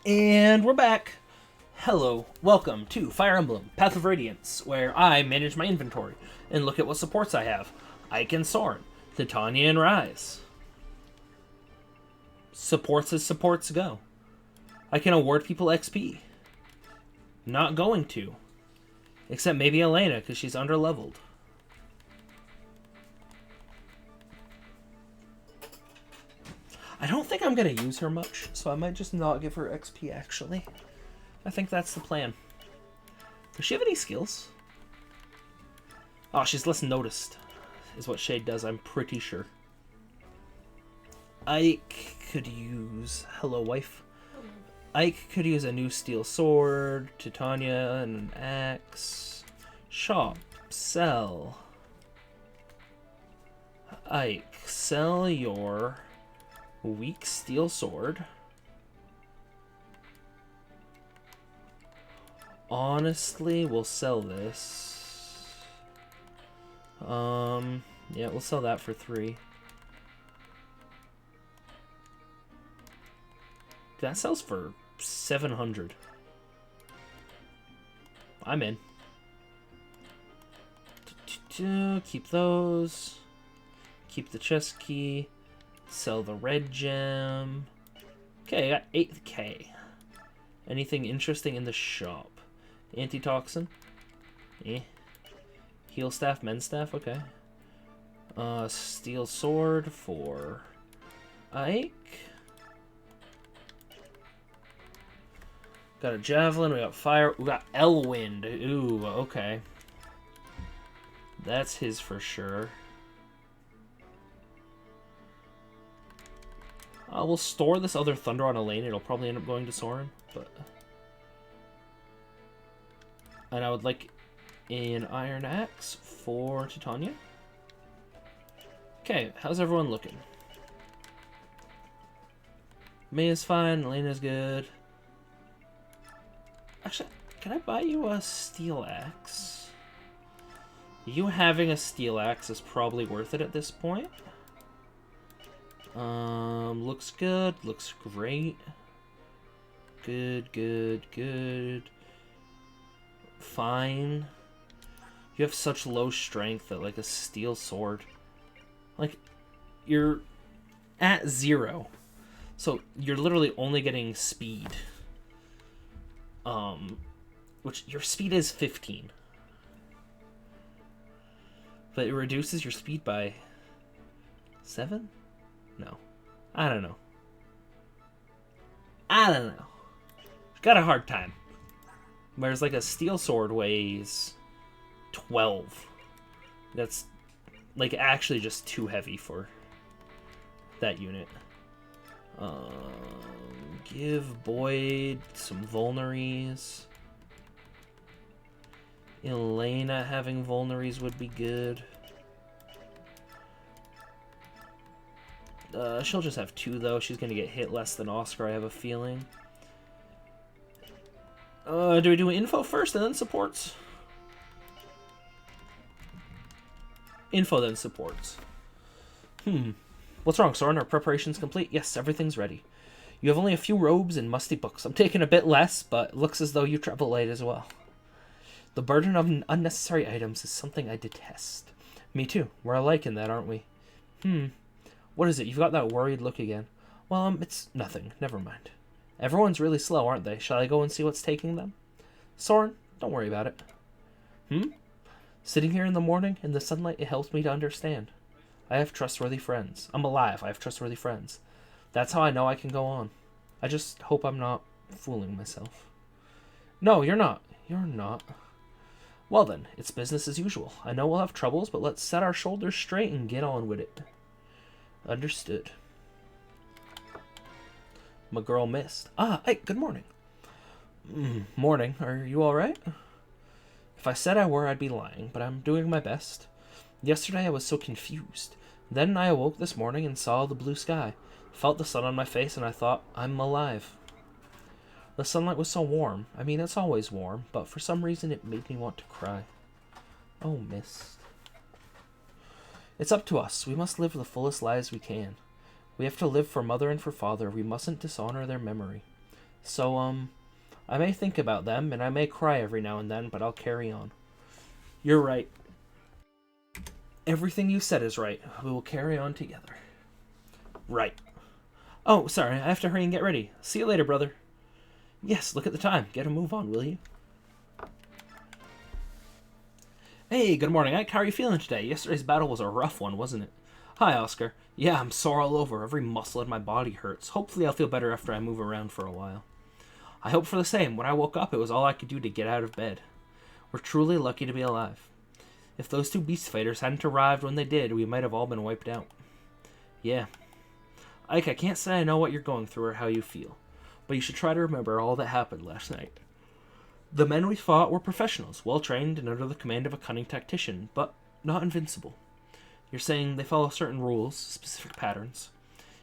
And we're back. Hello, welcome to Fire Emblem, Path of Radiance, where I manage my inventory and look at what supports I have. Ike and Soren, Titania and Rise. Supports as supports go. I can award people XP. Not going to. Except maybe Elena, because she's underleveled. I don't think I'm going to use her much, so I might just not give her XP, actually. I think that's the plan. Does she have any skills? Oh, she's less noticed, is what Shade does, I'm pretty sure. Ike could use... Hello, wife. Ike could use a new steel sword, Titania and an axe. Shop. Sell. Ike, sell your weak steel sword. Honestly, we'll sell this. Yeah, we'll sell that for 3. That sells for 700. I'm in. Keep those. Keep the chest key. Sell the red gem. Okay, I got 8k. Anything interesting in the shop? Antitoxin. Heal staff, mend staff, okay. Steel sword for Ike. Got a javelin, we got fire, we got Elwind. Ooh, okay. That's his for sure. We'll store this other thunder on Elaine. It'll probably end up going to Soren, but... And I would like an iron axe for Titania. Okay, how's everyone looking? May is fine, Elena's good. Actually, can I buy you a steel axe? You having a steel axe is probably worth it at this point. Looks good, looks great. Good, good, good. Fine. You have such low strength that, like, a steel sword... Like, you're at 0. So, you're literally only getting speed. Which, your speed is 15. But it reduces your speed by... 7? No. I don't know. Got a hard time. Whereas, like, a steel sword weighs 12. That's, like, actually just too heavy for that unit. Give Boyd some vulneries. Elena having vulneries would be good. She'll just have 2, though. She's going to get hit less than Oscar, I have a feeling. Do we do info first and then supports? Info, then supports. What's wrong, Soren? Are preparations complete? Yes, everything's ready. You have only a few robes and musty books. I'm taking a bit less, but it looks as though you travel light as well. The burden of unnecessary items is something I detest. Me too. We're alike in that, aren't we? What is it? You've got that worried look again. Well, it's nothing. Never mind. Everyone's really slow, aren't they? Shall I go and see what's taking them? Soren, don't worry about it. Sitting here in the morning, in the sunlight, it helps me to understand. I have trustworthy friends. I'm alive. I have trustworthy friends. That's how I know I can go on. I just hope I'm not fooling myself. No, you're not. You're not. Well then, it's business as usual. I know we'll have troubles, but let's set our shoulders straight and get on with it. Understood. My girl missed. Hey, good morning. Morning. Are you alright? If I said I were, I'd be lying, but I'm doing my best. Yesterday I was so confused. Then I awoke this morning and saw the blue sky. Felt the sun on my face and I thought, I'm alive. The sunlight was so warm. I mean, it's always warm, but for some reason it made me want to cry. Oh, mist. It's up to us. We must live the fullest lives we can. We have to live for mother and for father. We mustn't dishonor their memory. So, I may think about them, and I may cry every now and then, but I'll carry on. You're right. Everything you said is right. We will carry on together. Right. Oh, sorry, I have to hurry and get ready. See you later, brother. Yes, look at the time. Get a move on, will you? Hey, good morning, Ike. How are you feeling today? Yesterday's battle was a rough one, wasn't it? Hi, Oscar. Yeah, I'm sore all over. Every muscle in my body hurts. Hopefully I'll feel better after I move around for a while. I hope for the same. When I woke up, it was all I could do to get out of bed. We're truly lucky to be alive. If those two beast fighters hadn't arrived when they did, we might have all been wiped out. Yeah. Ike, I can't say I know what you're going through or how you feel, but you should try to remember all that happened last night. The men we fought were professionals, well-trained and under the command of a cunning tactician, but not invincible. You're saying they follow certain rules, specific patterns.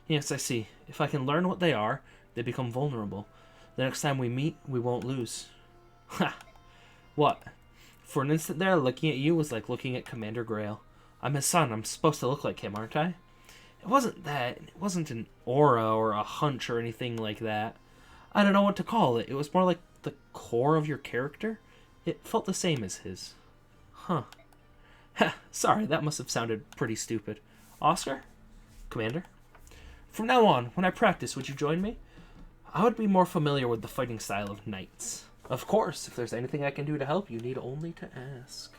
Yes, I see. If I can learn what they are, they become vulnerable. The next time we meet, we won't lose. Ha! What? For an instant there, looking at you was like looking at Commander Grail. I'm his son. I'm supposed to look like him, aren't I? It wasn't that. It wasn't an aura or a hunch or anything like that. I don't know what to call it. It was more like the core of your character. It felt the same as his. Huh. Ha, sorry, that must have sounded pretty stupid. Oscar? Commander? From now on, when I practice, would you join me? I would be more familiar with the fighting style of knights. Of course, if there's anything I can do to help, you need only to ask.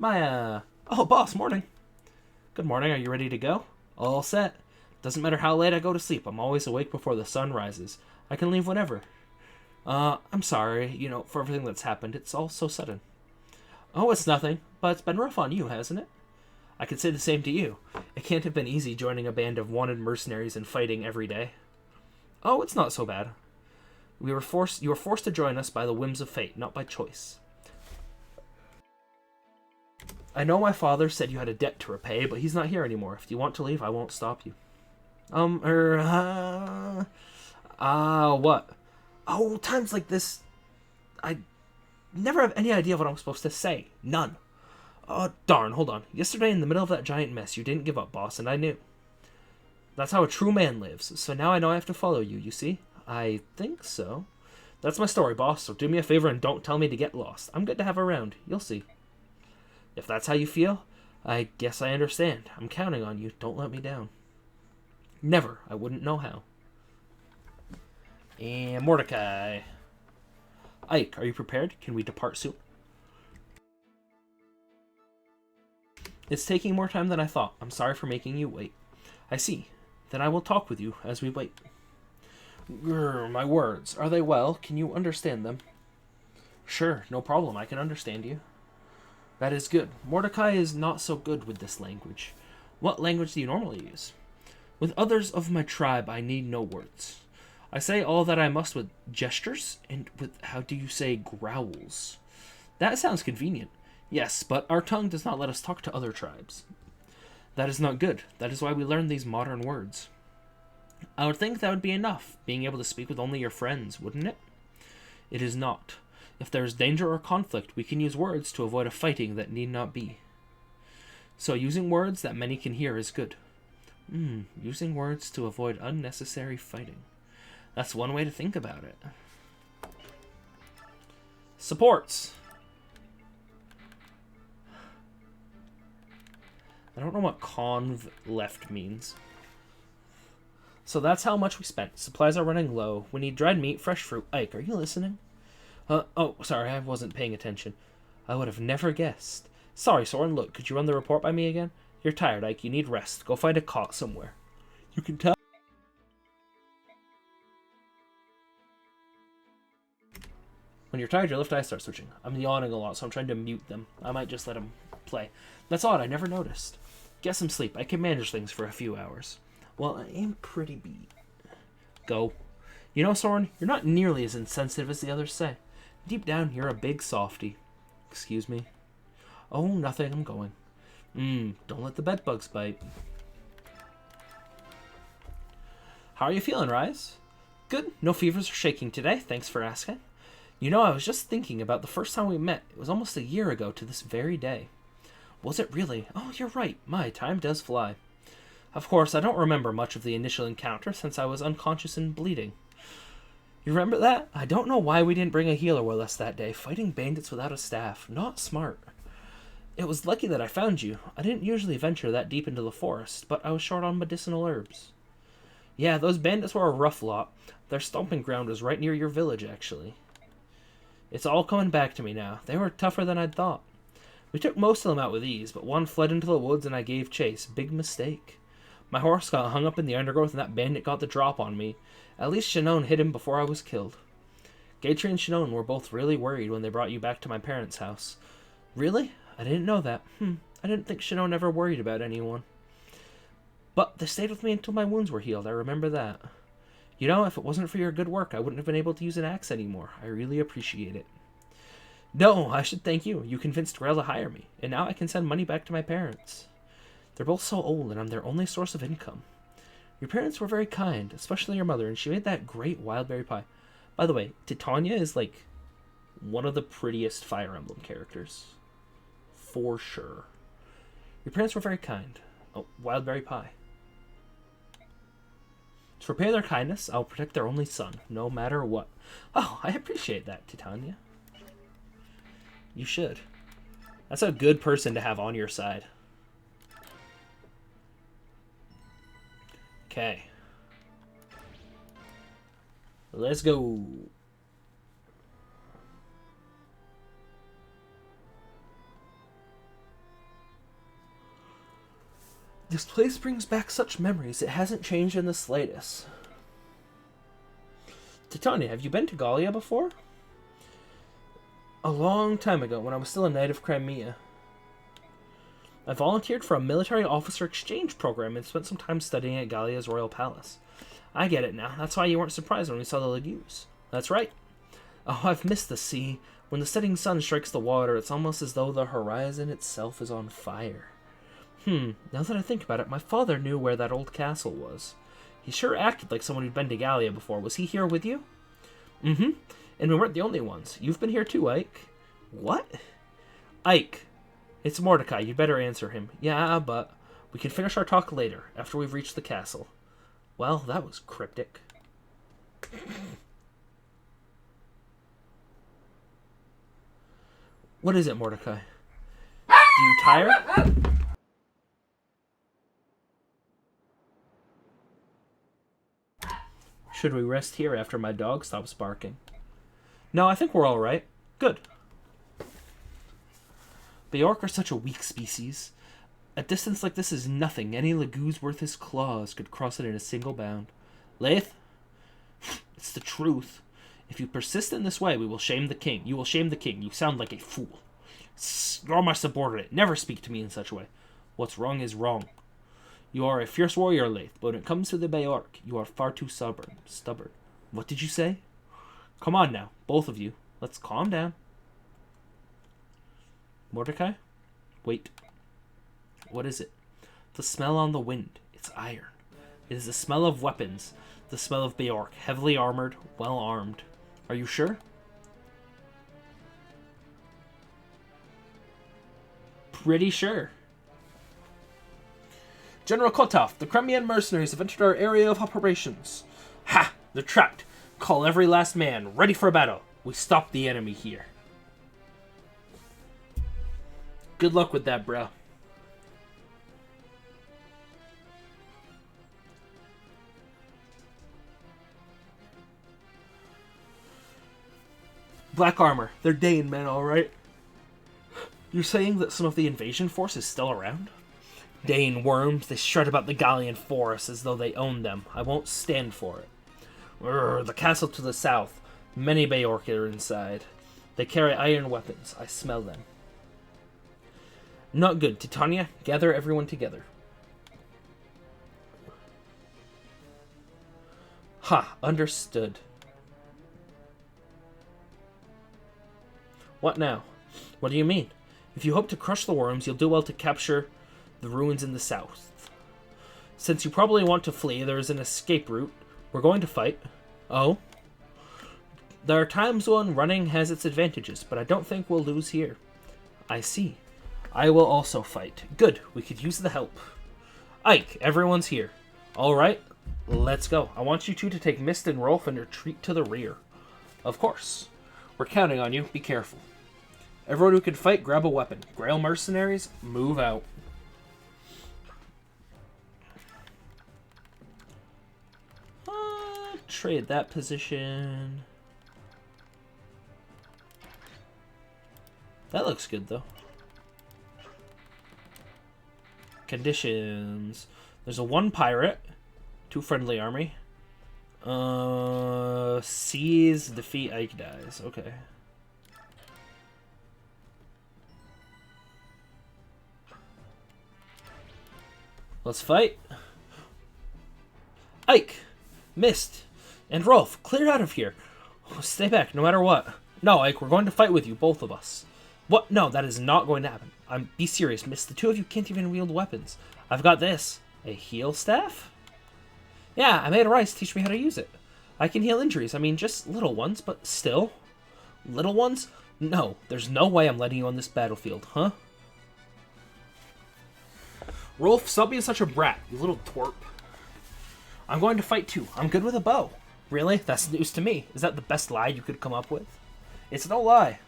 Oh, boss, morning. Good morning, are you ready to go? All set. Doesn't matter how late I go to sleep, I'm always awake before the sun rises. I can leave whenever. I'm sorry, for everything that's happened. It's all so sudden. Oh, it's nothing, but it's been rough on you, hasn't it? I could say the same to you. It can't have been easy joining a band of wanted mercenaries and fighting every day. Oh, it's not so bad. You were forced to join us by the whims of fate, not by choice. I know my father said you had a debt to repay, but he's not here anymore. If you want to leave, I won't stop you. What? Oh, times like this, I never have any idea what I'm supposed to say. None. Oh, darn, hold on. Yesterday, in the middle of that giant mess, you didn't give up, boss, and I knew. That's how a true man lives, so now I know I have to follow you, you see? I think so. That's my story, boss, so do me a favor and don't tell me to get lost. I'm good to have around. You'll see. If that's how you feel, I guess I understand. I'm counting on you. Don't let me down. Never. I wouldn't know how. And Mordecai. Ike, are you prepared? Can we depart soon? It's taking more time than I thought. I'm sorry for making you wait. I see. Then I will talk with you as we wait. Grr, my words. Are they well? Can you understand them? Sure, no problem. I can understand you. That is good. Mordecai is not so good with this language. What language do you normally use? With others of my tribe, I need no words. I say all that I must with gestures, and with, how do you say, growls? That sounds convenient. Yes, but our tongue does not let us talk to other tribes. That is not good. That is why we learn these modern words. I would think that would be enough, being able to speak with only your friends, wouldn't it? It is not. If there is danger or conflict, we can use words to avoid a fighting that need not be. So using words that many can hear is good. Using words to avoid unnecessary fighting. That's one way to think about it. Supports. I don't know what conv left means. So that's how much we spent. Supplies are running low. We need dried meat, fresh fruit. Ike, are you listening? Oh, sorry, I wasn't paying attention. I would have never guessed. Sorry, Soren, look, could you run the report by me again? You're tired, Ike. You need rest. Go find a cot somewhere. You can tell. When you're tired, your left eye starts switching. I'm yawning a lot, so I'm trying to mute them. I might just let them play. That's odd, I never noticed. Get some sleep. I can manage things for a few hours. Well, I am pretty beat. Go. You know, Soren, you're not nearly as insensitive as the others say. Deep down, you're a big softy. Excuse me? Oh, nothing. I'm going. Don't let the bedbugs bite. How are you feeling, Rise? Good. No fevers or shaking today. Thanks for asking. You know, I was just thinking about the first time we met. It was almost a year ago to this very day. Was it really? Oh, you're right. My, time does fly. Of course, I don't remember much of the initial encounter since I was unconscious and bleeding. You remember that? I don't know why we didn't bring a healer with us that day. Fighting bandits without a staff. Not smart. It was lucky that I found you. I didn't usually venture that deep into the forest, but I was short on medicinal herbs. Yeah, those bandits were a rough lot. Their stomping ground was right near your village, actually. It's all coming back to me now. They were tougher than I'd thought. We took most of them out with ease, but one fled into the woods and I gave chase. Big mistake. My horse got hung up in the undergrowth and that bandit got the drop on me. At least Shinon hit him before I was killed. Gatry and Shinon were both really worried when they brought you back to my parents' house. Really? I didn't know that. I didn't think Shinon ever worried about anyone. But they stayed with me until my wounds were healed. I remember that. You know, if it wasn't for your good work, I wouldn't have been able to use an axe anymore. I really appreciate it. No, I should thank you. You convinced Grell to hire me, and now I can send money back to my parents. They're both so old, and I'm their only source of income. Your parents were very kind, especially your mother, and she made that great wildberry pie. By the way, Titania is, like, one of the prettiest Fire Emblem characters. For sure. Your parents were very kind. Oh, wildberry pie. To repay their kindness, I'll protect their only son, no matter what. Oh, I appreciate that, Titania. You should. That's a good person to have on your side. Okay. Let's go. This place brings back such memories. It hasn't changed in the slightest. Titania, have you been to Gallia before? A long time ago, when I was still a knight of Crimea. I volunteered for a military officer exchange program and spent some time studying at Gallia's royal palace. I get it now. That's why you weren't surprised when we saw the lagoons. That's right. Oh, I've missed the sea. When the setting sun strikes the water, it's almost as though the horizon itself is on fire. Now that I think about it, my father knew where that old castle was. He sure acted like someone who'd been to Gallia before. Was he here with you? And we weren't the only ones. You've been here too, Ike. What? Ike. It's Mordecai. You'd better answer him. Yeah, but we can finish our talk later, after we've reached the castle. Well, that was cryptic. What is it, Mordecai? Do you tire? Should we rest here after my dog stops barking? No, I think we're all right. Good. Beork are such a weak species. A distance like this is nothing. Any Lagoo's worth his claws could cross it in a single bound. Leith? It's the truth. If you persist in this way, we will shame the king. You will shame the king. You sound like a fool. You're my subordinate. Never speak to me in such a way. What's wrong is wrong. You are a fierce warrior, Leith, but when it comes to the Beork, you are far too stubborn. What did you say? Come on now, both of you. Let's calm down. Mordecai? Wait. What is it? The smell on the wind. It's iron. It is the smell of weapons. The smell of Beork, heavily armored, well armed. Are you sure? Pretty sure. General Kotov, the Crimean mercenaries have entered our area of operations. Ha! They're trapped. Call every last man, ready for battle. We stop the enemy here. Good luck with that, bro. Black armor. They're Dane men, alright? You're saying that some of the invasion force is still around? Dane worms, they strut about the Gallian forests as though they own them. I won't stand for it. The castle to the south. Many Beork are inside. They carry iron weapons. I smell them. Not good. Titania, gather everyone together. Ha, understood. What now? What do you mean? If you hope to crush the worms, you'll do well to capture the ruins in the south. Since you probably want to flee, there is an escape route. We're going to fight. Oh? There are times when running has its advantages, but I don't think we'll lose here. I see. I will also fight. Good, we could use the help. Ike, everyone's here. Alright, Let's go. I want you two to take Mist and Rolf and retreat to the rear. Of course. We're counting on you. Be careful. Everyone who can fight, grab a weapon. Grail mercenaries, move out. Trade that position. That looks good, though. Conditions. There's a 1 pirate, 2 friendly army. Seize, defeat, Ike dies. Okay. Let's fight. Ike, Mist, and Rolf, clear out of here. Stay back, no matter what. No, Ike, we're going to fight with you, both of us. What? No, that is not going to happen. Be serious, Mist. The two of you can't even wield weapons. I've got this. A heal staff? Yeah, I made Rice teach me how to use it. I can heal injuries. I mean, just little ones, but still. Little ones? No, there's no way I'm letting you on this battlefield, huh? Rolf, stop being such a brat, you little twerp. I'm going to fight too. I'm good with a bow. Really? That's news to me. Is that the best lie you could come up with? It's no lie.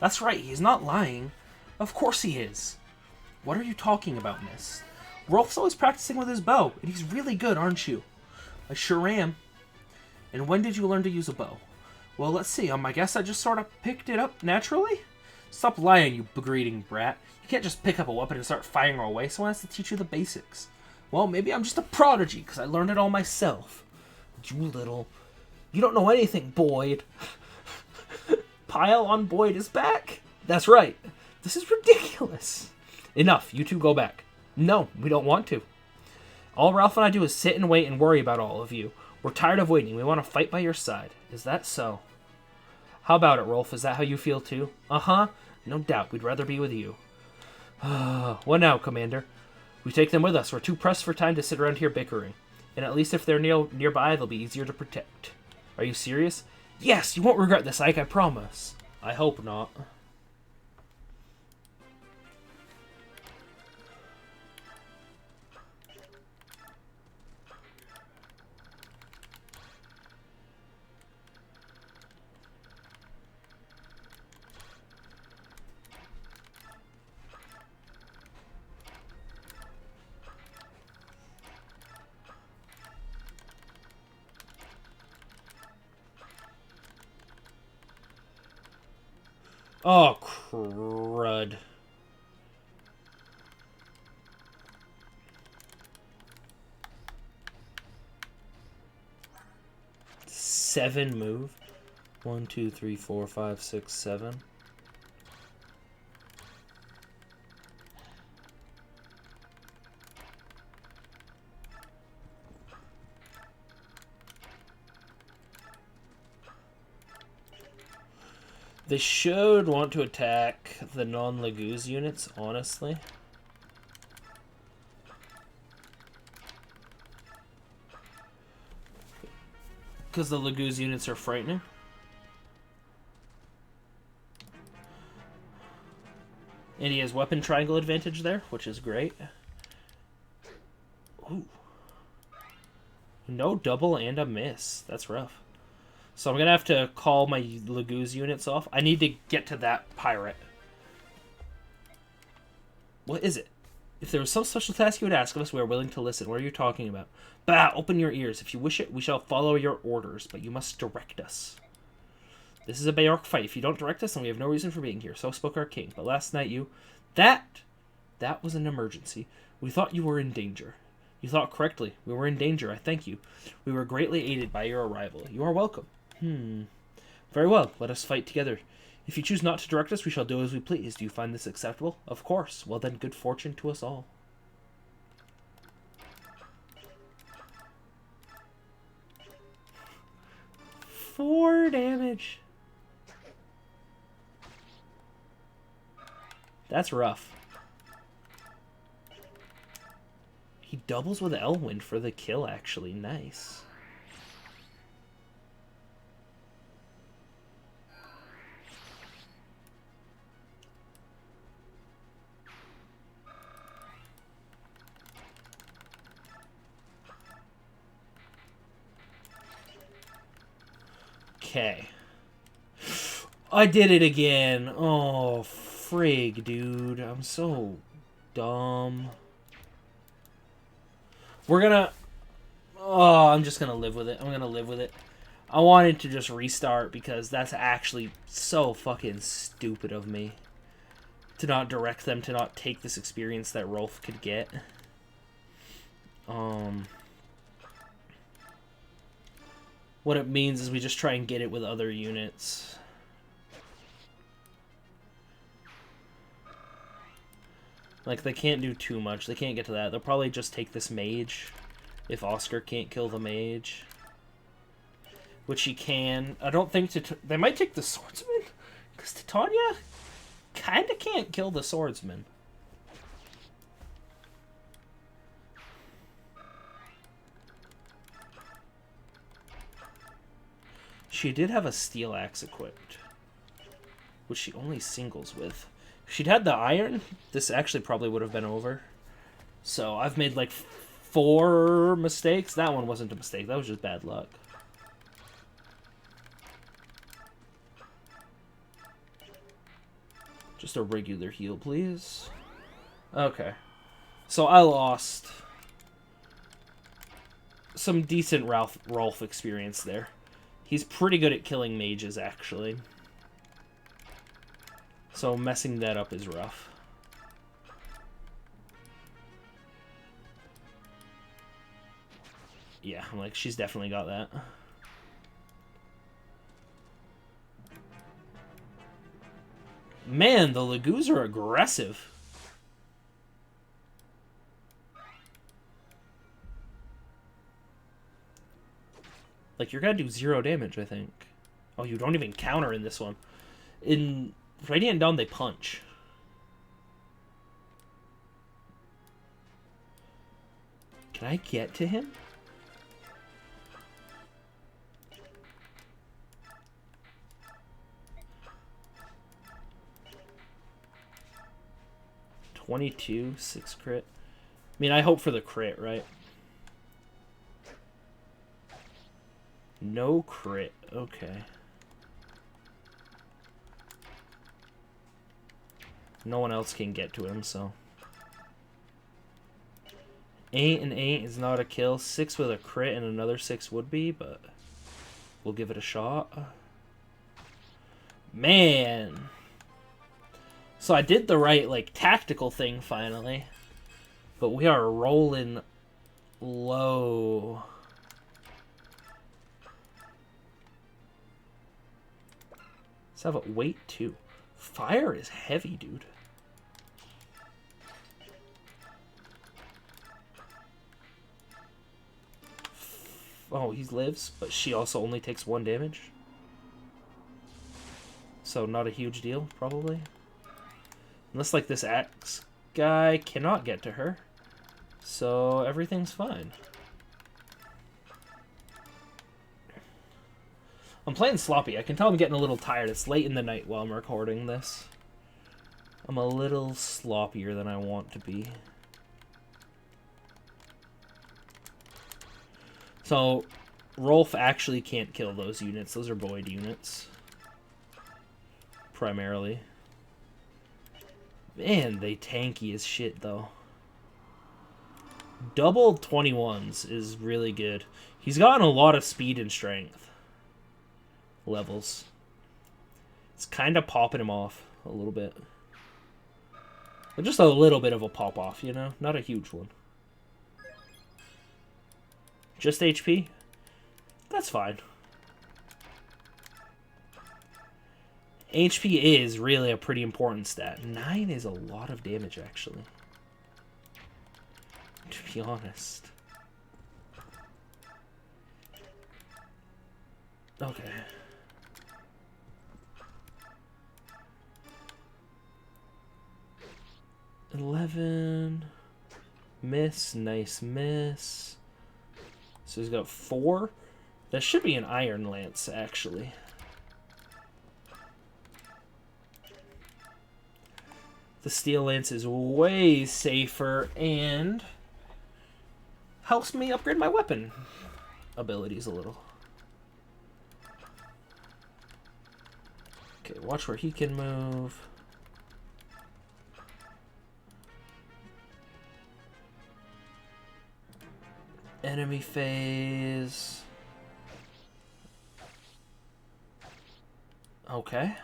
That's right, he's not lying. Of course he is. What are you talking about, Miss? Rolf's always practicing with his bow, and he's really good, aren't you? I sure am. And when did you learn to use a bow? Well, let's see. I guess I just sort of picked it up naturally? Stop lying, you greeting brat. You can't just pick up a weapon and start firing away. Someone has to teach you the basics. Well, maybe I'm just a prodigy, because I learned it all myself. You don't know anything, Boyd. Pile on Boyd is back? That's right. This is ridiculous. Enough. You two go back. No, we don't want to. All Ralph and I do is sit and wait and worry about all of you. We're tired of waiting. We want to fight by your side. Is that so? How about it, Rolf? Is that how you feel too? Uh-huh. No doubt. We'd rather be with you. What now, Commander? We take them with us. We're too pressed for time to sit around here bickering. And at least if they're nearby, they'll be easier to protect. Are you serious? Yes, you won't regret this, Ike, I promise. I hope not. Oh, crud. Seven move. 1, 2, 3, 4, 5, 6, 7. They should want to attack the non-Laguz units, honestly. Because the Laguz units are frightening. And he has weapon triangle advantage there, which is great. Ooh. No double and a miss. That's rough. So I'm going to have to call my Laguz units off. I need to get to that pirate. What is it? If there was some special task you would ask of us, we are willing to listen. What are you talking about? Bah, open your ears. If you wish it, we shall follow your orders, but you must direct us. This is a Bayork fight. If you don't direct us, then we have no reason for being here. So spoke our king. But last night you... That was an emergency. We thought you were in danger. You thought correctly. We were in danger. I thank you. We were greatly aided by your arrival. You are welcome. Very well. Let us fight together. If you choose not to direct us, we shall do as we please. Do you find this acceptable? Of course. Well then, good fortune to us all. Four damage. That's rough. He doubles with Elwind for the kill, actually. Nice. Okay. I did it again. Oh, frig, dude. I'm so dumb. We're gonna... Oh, I'm just gonna live with it. I'm gonna live with it. I wanted to just restart because that's actually so fucking stupid of me. To not direct them to not take this experience that Rolf could get. What it means is we just try and get it with other units. Like, they can't do too much. They can't get to that. They'll probably just take this mage. If Oscar can't kill the mage. Which he can. I don't think... They might take the swordsman? Because Titania kind of can't kill the swordsman. She did have a steel axe equipped. Which she only singles with. If she'd had the iron, this actually probably would have been over. So I've made like 4 mistakes. That one wasn't a mistake. That was just bad luck. Just a regular heal, please. Okay. So I lost some decent Rolf experience there. He's pretty good at killing mages, actually. So messing that up is rough. Yeah, I'm like, she's definitely got that. Man, the Lagoos are aggressive. Like, you're gonna do 0 damage, I think. Oh, you don't even counter in this one. In Radiant Dawn, they punch. Can I get to him? $22, 6 crit. I mean, I hope for the crit, right? No crit. Okay. No one else can get to him, so. 8 and 8 is not a kill. 6 with a crit and another 6 would be, but we'll give it a shot. Man. So I did the right, like, tactical thing finally. But we are rolling low. Let's have a weight too. Fire is heavy, dude. Oh, he lives, but she also only takes 1 damage. So not a huge deal, probably. Unless, like, this axe guy cannot get to her. So everything's fine. I'm playing sloppy. I can tell I'm getting a little tired. It's late in the night while I'm recording this. I'm a little sloppier than I want to be. So, Rolf actually can't kill those units. Those are void units. Primarily. Man, they tanky as shit, though. Double 21s is really good. He's gotten a lot of speed and strength levels. It's kind of popping him off a little bit. But just a little bit of a pop-off, you know? Not a huge one. Just HP? That's fine. HP is really a pretty important stat. 9 is a lot of damage, actually. To be honest. Okay. $11. Miss. Nice miss. So he's got 4. That should be an Iron Lance, actually. The Steel Lance is way safer and helps me upgrade my weapon abilities a little. Okay, watch where he can move. Enemy phase. Okay.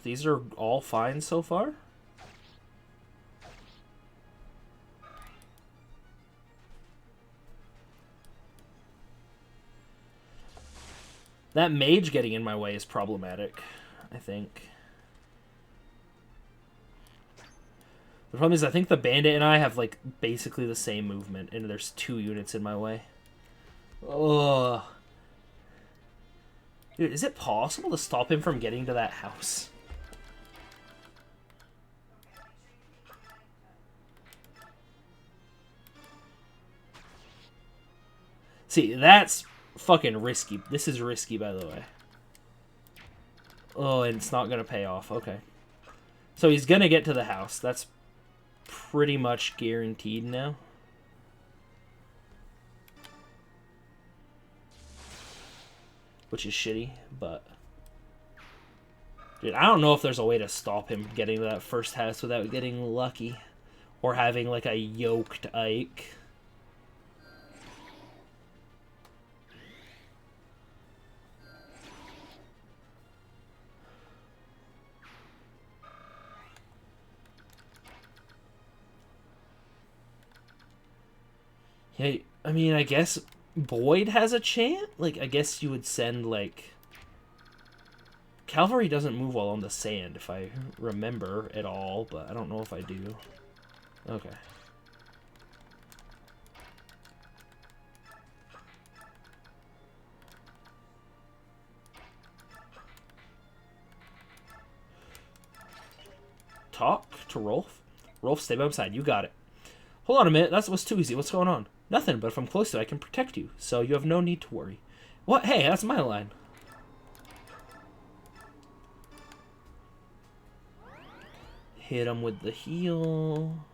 These are all fine so far. That mage getting in my way is problematic, I think. The problem is I think the bandit and I have, like, basically the same movement, and there's 2 units in my way. Ugh. Dude, is it possible to stop him from getting to that house? See, that's fucking risky. This is risky, by the way. Oh, and it's not gonna pay off. Okay. So he's gonna get to the house. That's pretty much guaranteed now. Which is shitty, but... Dude, I don't know if there's a way to stop him getting to that first house without getting lucky. Or having, like, a yoked Ike. Hey, I mean, I guess Boyd has a chance? Like, I guess you would send, like... Cavalry doesn't move well on the sand, if I remember at all, but I don't know if I do. Okay. Talk to Rolf? Rolf, stay by my side. You got it. Hold on a minute. That was too easy. What's going on? Nothing, but if I'm close to it, I can protect you, so you have no need to worry. What? Hey, that's my line. Hit him with the heal.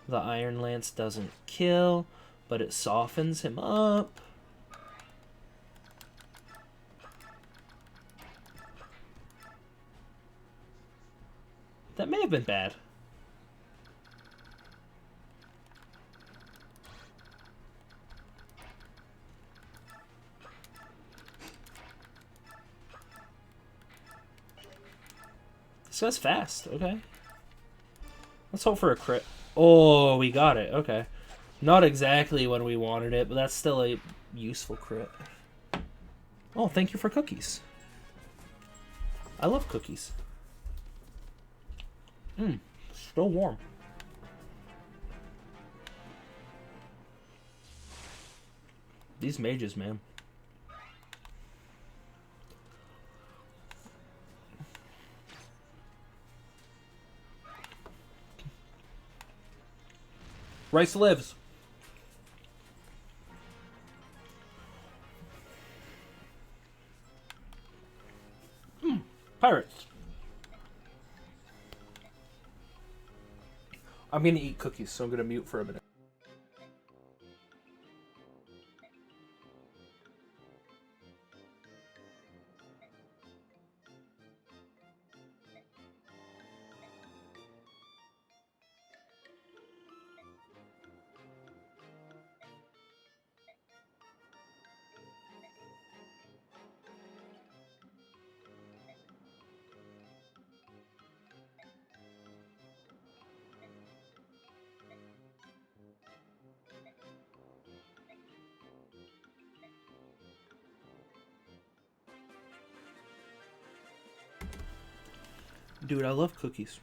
The Iron Lance doesn't kill, but it softens him up. That may have been bad. This guy's fast. Okay. Let's hope for a crit. Oh, we got it. Okay. Not exactly when we wanted it, but that's still a useful crit. Oh, thank you for cookies. I love cookies. Still warm. These mages, man. Rice lives. Pirates. I'm gonna eat cookies, so I'm gonna mute for a minute. Dude, I love cookies.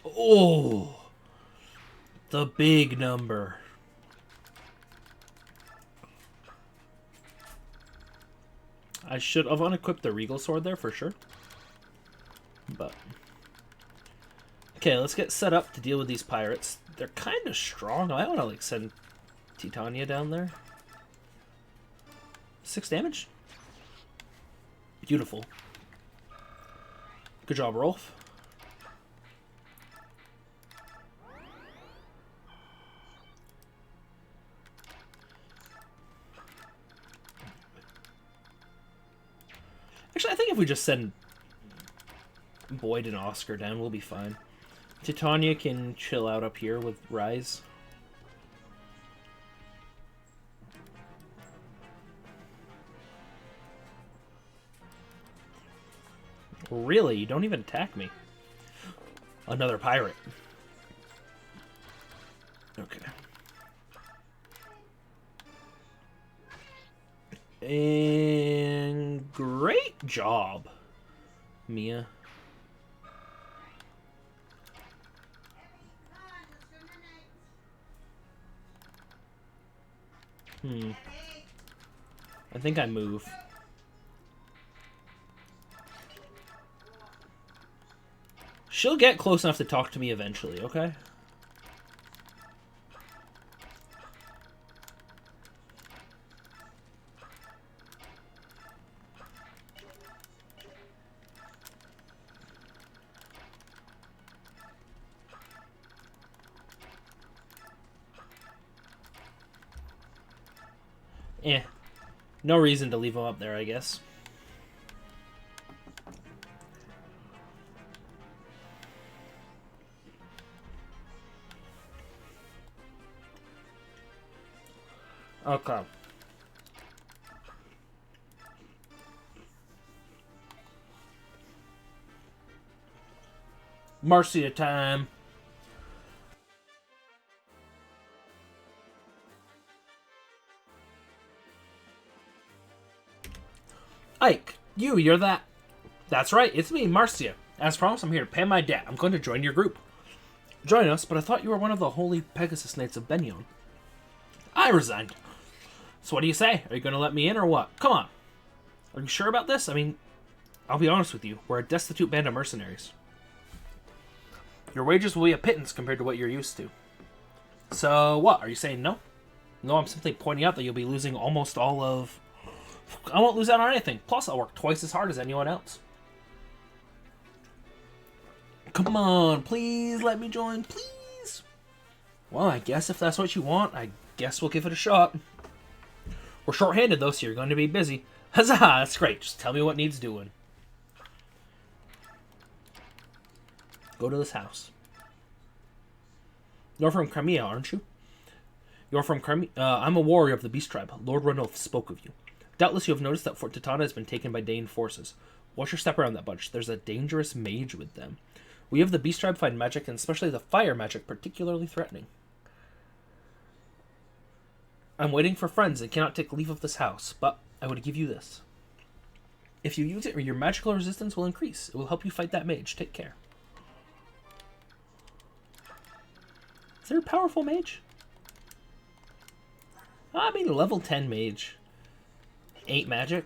Oh, the big number. I should have unequipped the Regal Sword there for sure. But okay, let's get set up to deal with these pirates. They're kind of strong. I want to like send Titania down there. 6 damage. Beautiful. Good job, Rolf. Actually, I think if we just send Boyd and Oscar down, we'll be fine. Titania can chill out up here with Rise. Really? You don't even attack me. Another pirate. Okay. And great job, Mia. I think I move. She'll get close enough to talk to me eventually, okay? No reason to leave him up there, I guess. Okay. Marcia time. Ike, you're that. That's right, it's me, Marcia. As promised, I'm here to pay my debt. I'm going to join your group. Join us, but I thought you were one of the holy Pegasus Knights of Benyon. I resigned. So what do you say? Are you going to let me in or what? Come on. Are you sure about this? I mean, I'll be honest with you. We're a destitute band of mercenaries. Your wages will be a pittance compared to what you're used to. So what? Are you saying no? No, I'm simply pointing out that you'll be losing almost all of... I won't lose out on anything. Plus, I'll work twice as hard as anyone else. Come on, please let me join, please. Well, I guess if that's what you want, I guess we'll give it a shot. We're short-handed, though, so you're going to be busy. Huzzah, that's great. Just tell me what needs doing. Go to this house. You're from Crimea, aren't you? You're from Crimea? I'm a warrior of the Beast Tribe. Lord Ranulf spoke of you. Doubtless you have noticed that Fort Titana has been taken by Dane forces. Watch your step around that bunch. There's a dangerous mage with them. We of the Beast Tribe find magic, and especially the fire magic, particularly threatening. I'm waiting for friends and cannot take leave of this house, but I would give you this. If you use it, your magical resistance will increase. It will help you fight that mage. Take care. Is there a powerful mage? I mean, level 10 mage. 8 magic.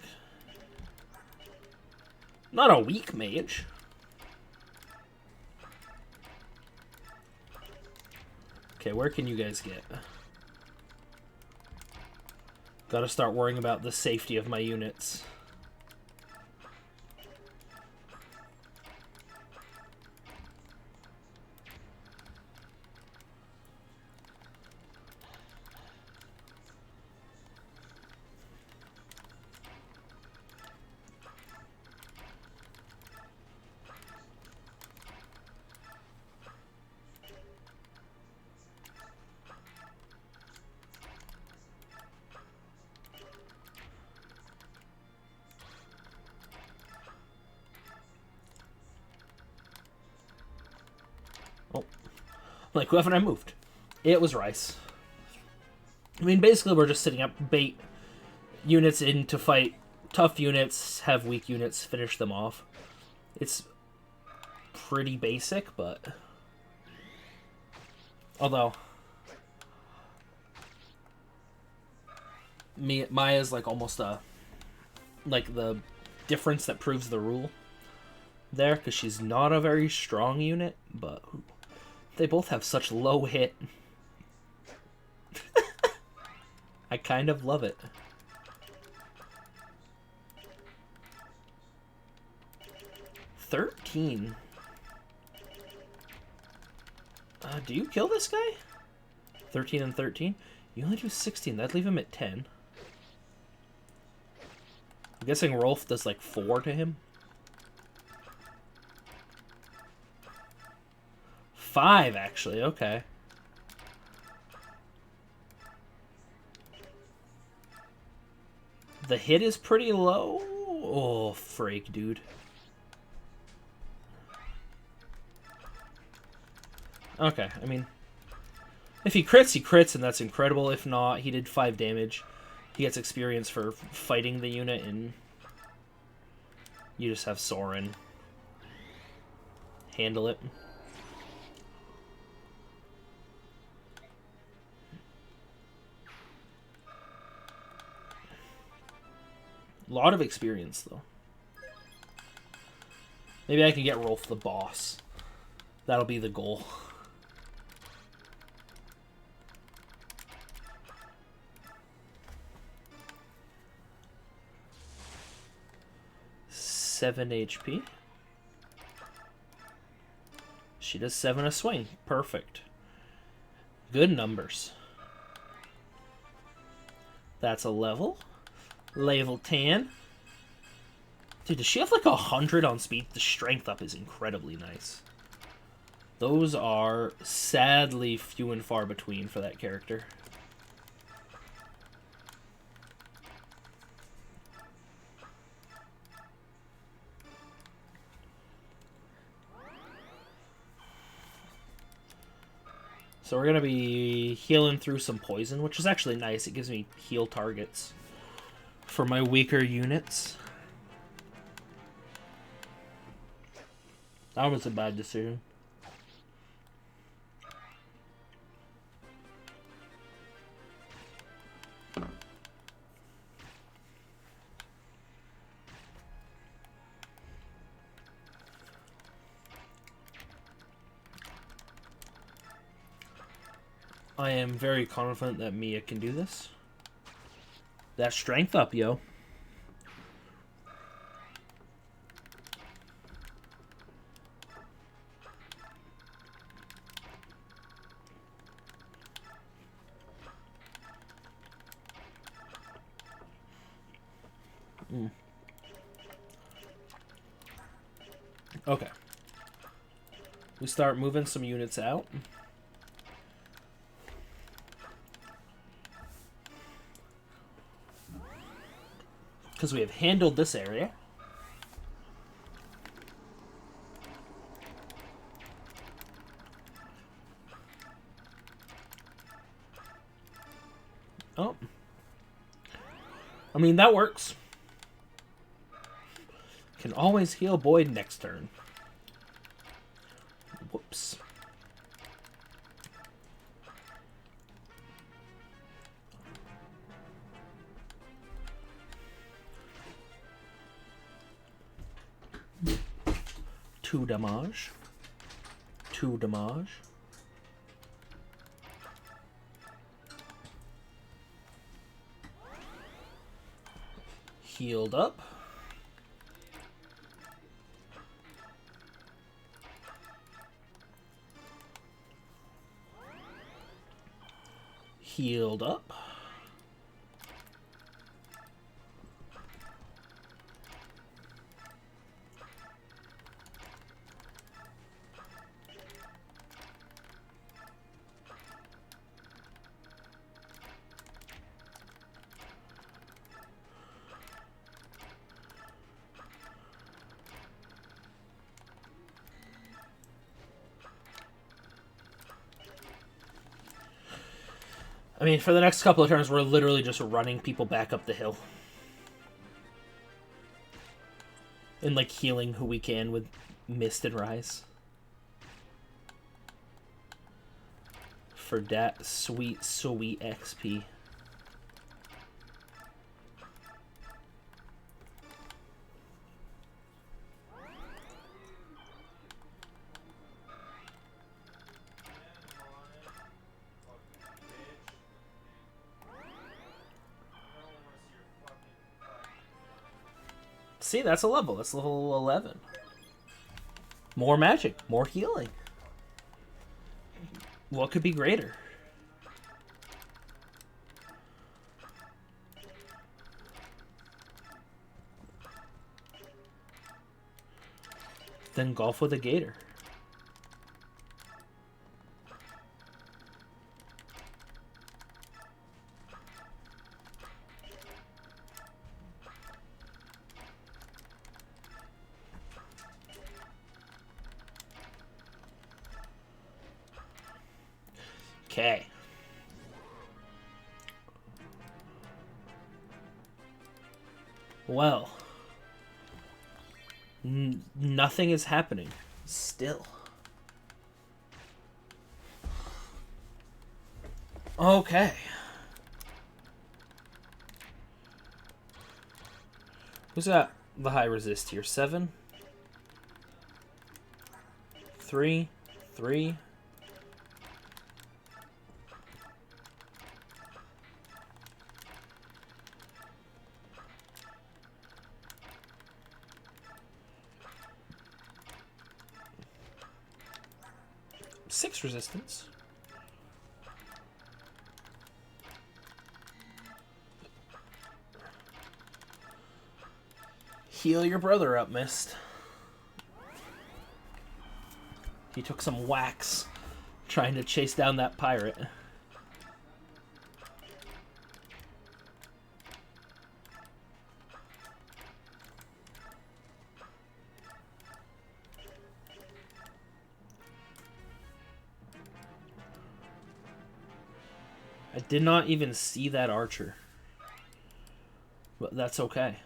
Not a weak mage. Okay, where can you guys get? Gotta start worrying about the safety of my units. Like, who haven't I moved? It was Rice. I mean, basically, we're just setting up bait units in to fight tough units, have weak units, finish them off. It's pretty basic, but... Although... Maya's like almost a... Like the difference that proves the rule there, because she's not a very strong unit, but... They both have such low hit. I kind of love it. 13. Do you kill this guy? 13 and 13? You only do 16. That'd leave him at 10. I'm guessing Rolf does like 4 to him. 5, actually. Okay. The hit is pretty low. Oh, freak, dude. Okay, I mean, if he crits, and that's incredible. If not, he did 5 damage. He gets experience for fighting the unit, and you just have Soren handle it. A lot of experience, though. Maybe I can get Rolf the boss. That'll be the goal. Seven HP. She does 7 a swing. Perfect. Good numbers. That's a level. Level 10. Dude, does she have like 100 on speed? The strength up is incredibly nice. Those are sadly few and far between for that character. So we're going to be healing through some poison, which is actually nice. It gives me heal targets for my weaker units. That was a bad decision. I am very confident that Mia can do this. That strength up, yo. Okay. We start moving some units out. Because we have handled this area. Oh. I mean, that works. Can always heal Boyd next turn. Whoops. Two damage. Two damage. Healed up. Healed up. I mean, for the next couple of turns, we're literally just running people back up the hill. And, like, healing who we can with Mist and Rise. For that sweet, sweet XP. See, that's a level. That's level 11. More magic, more healing. What could be greater? Then golf with a gator. Okay. Well. Nothing is happening. Still. Okay. Who's got the high resist here? 7? 3? 3? Six resistance. Heal your brother up, Mist. He took some whacks trying to chase down that pirate. I did not even see that archer. But that's okay.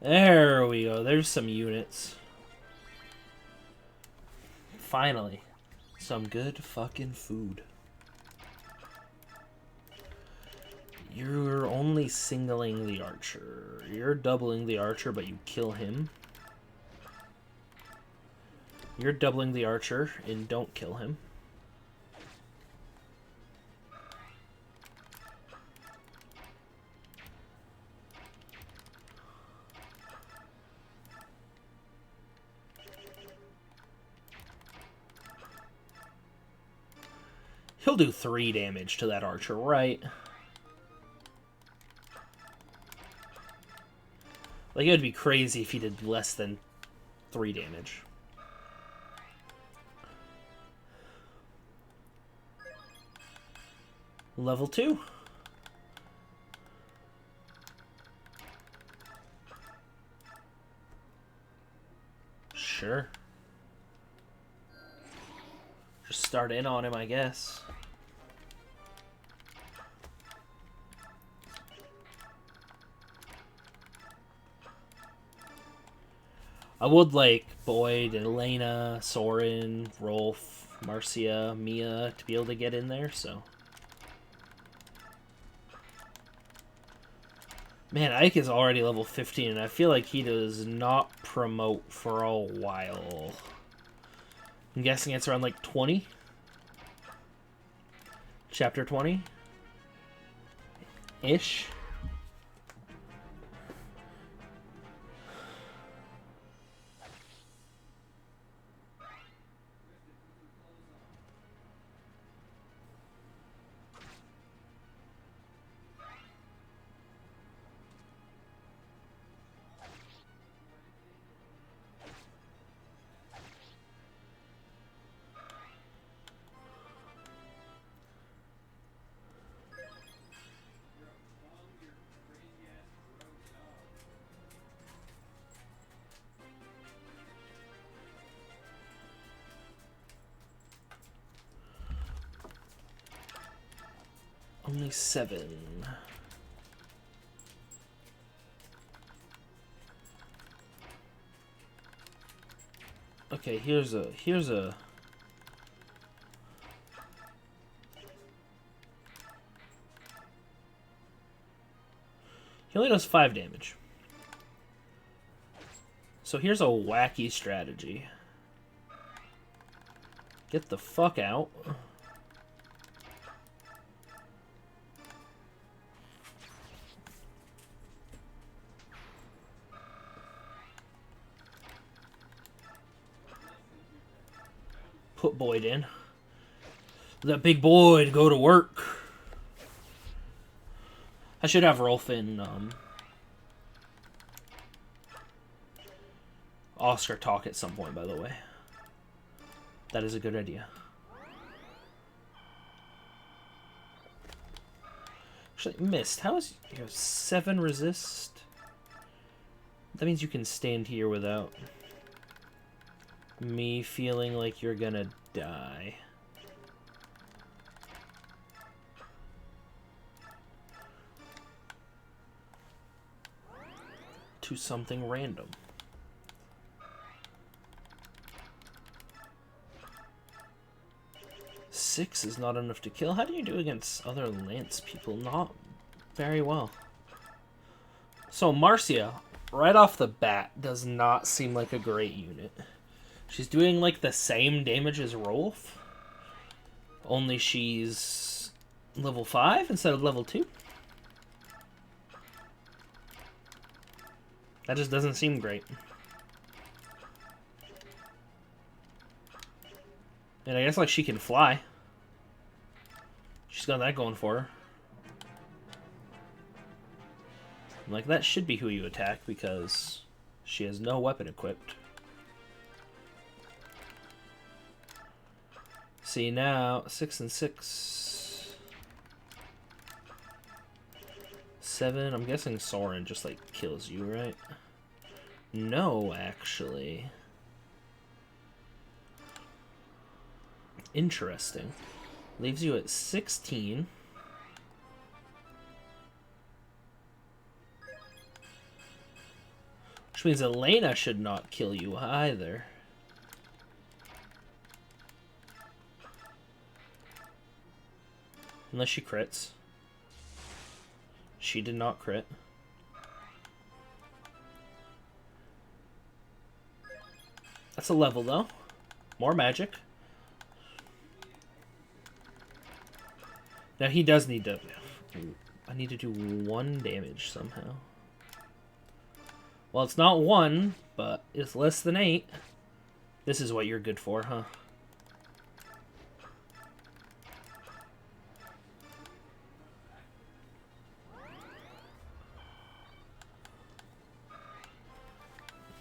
There we go. There's some units. Finally. Some good fucking food. You're only singling the archer. You're doubling the archer, but you kill him. You're doubling the archer and don't kill him. He'll do 3 damage to that archer, right? Like, it would be crazy if he did less than 3 damage. Level 2. Sure. Just start in on him, I guess. I would like Boyd, Elena, Soren, Rolf, Marcia, Mia to be able to get in there, so. Man, Ike is already level 15, and I feel like he does not promote for a while. I'm guessing it's around like 20? Chapter 20? Ish? Only 7. Okay, here's a he only does 5 damage. So here's a wacky strategy. Get the fuck out. put Boyd in. That big Boyd go to work. I should have Rolf in Oscar talk at some point, by the way. That is a good idea. Actually, missed. How is you have 7 resist? That means you can stand here without me feeling like you're gonna die. To something random. Six is not enough to kill. How do you do against other Lance people? Not very well. So Marcia, right off the bat, does not seem like a great unit. She's doing like the same damage as Rolf, only she's level 5 instead of level 2. That just doesn't seem great. And I guess like she can fly. She's got that going for her. Like that should be who you attack because she has no weapon equipped. See now, 6 and 6. 7, I'm guessing Soren just like kills you, right? No, actually. Interesting. Leaves you at 16. Which means Elena should not kill you either. Unless she crits. She did not crit. That's a level though. More magic. Now he does need to... I need to do 1 damage somehow. Well, it's not 1, but it's less than 8. This is what you're good for, huh?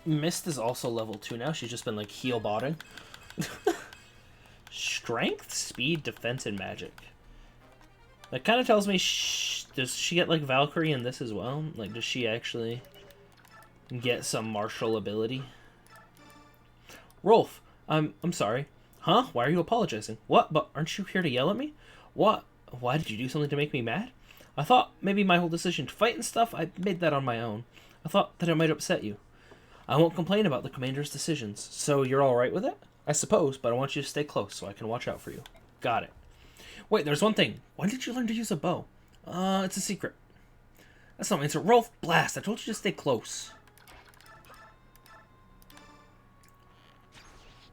Mist is also level 2 now. She's just been like heal botting. Strength, speed, defense, and magic. That kind of tells me, does she get like Valkyrie in this as well? Like, does she actually get some martial ability? Rolf, I'm sorry. Huh? Why are you apologizing? What? But aren't you here to yell at me? What? Why did you do something to make me mad? I thought maybe my whole decision to fight and stuff, I made that on my own. I thought that it might upset you. I won't complain about the commander's decisions. So you're alright with it? I suppose, but I want you to stay close so I can watch out for you. Got it. Wait, there's one thing. When did you learn to use a bow? It's a secret. That's not my answer. Rolf, blast. I told you to stay close.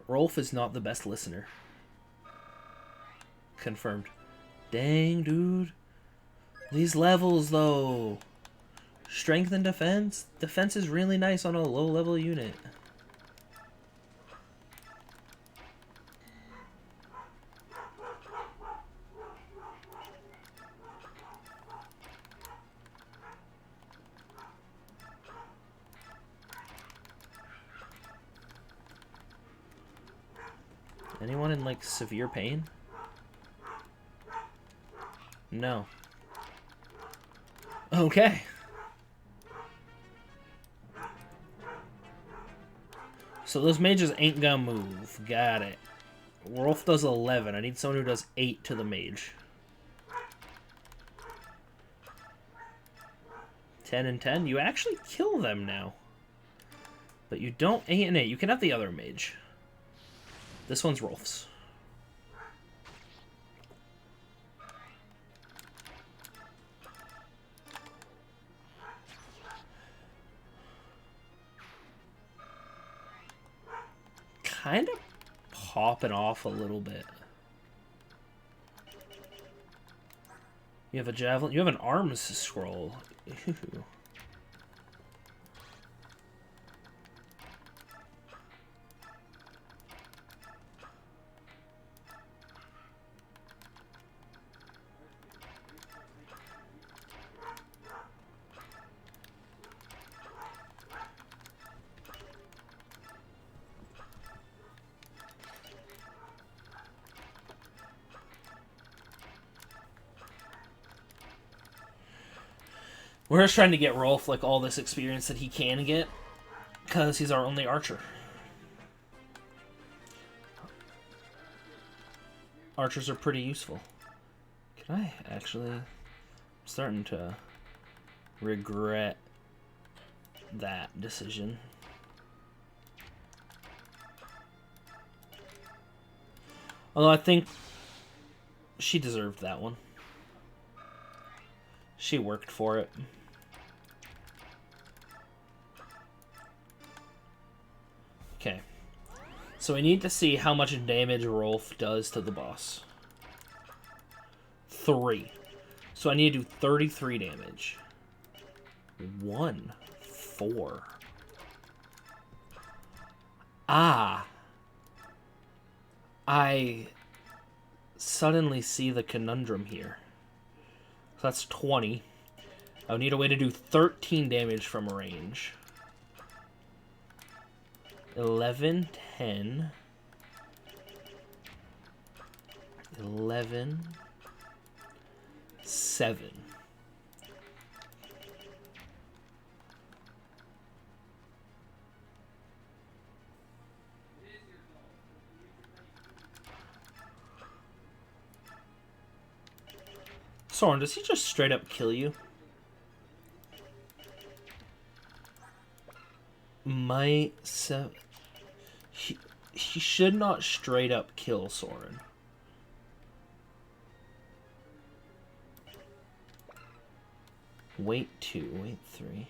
Rolf is not the best listener. Confirmed. Dang, dude. These levels, though. Strength and defense. Defense is really nice on a low-level unit. Anyone in, like, severe pain? No. Okay. So those mages ain't gonna move. Got it. Rolf does 11. I need someone who does 8 to the mage. 10 and 10? You actually kill them now. But you don't 8 and 8. You can have the other mage. This one's Rolf's. Kind of popping off a little bit. You have a javelin. You have an arms scroll. Ew. We're just trying to get Rolf like all this experience that he can get, because he's our only archer. Archers are pretty useful. Can I actually... I'm starting to regret that decision. Although I think she deserved that one. She worked for it. Okay. So we need to see how much damage Rolf does to the boss. 3. So I need to do 33 damage. 1. 4. Ah. I suddenly see the conundrum here. So that's 20. I would need a way to do 13 damage from range. 11, 10. 11. 7. Soren, does he just straight up kill you? He should not straight up kill Soren. Wait 2, wait 3.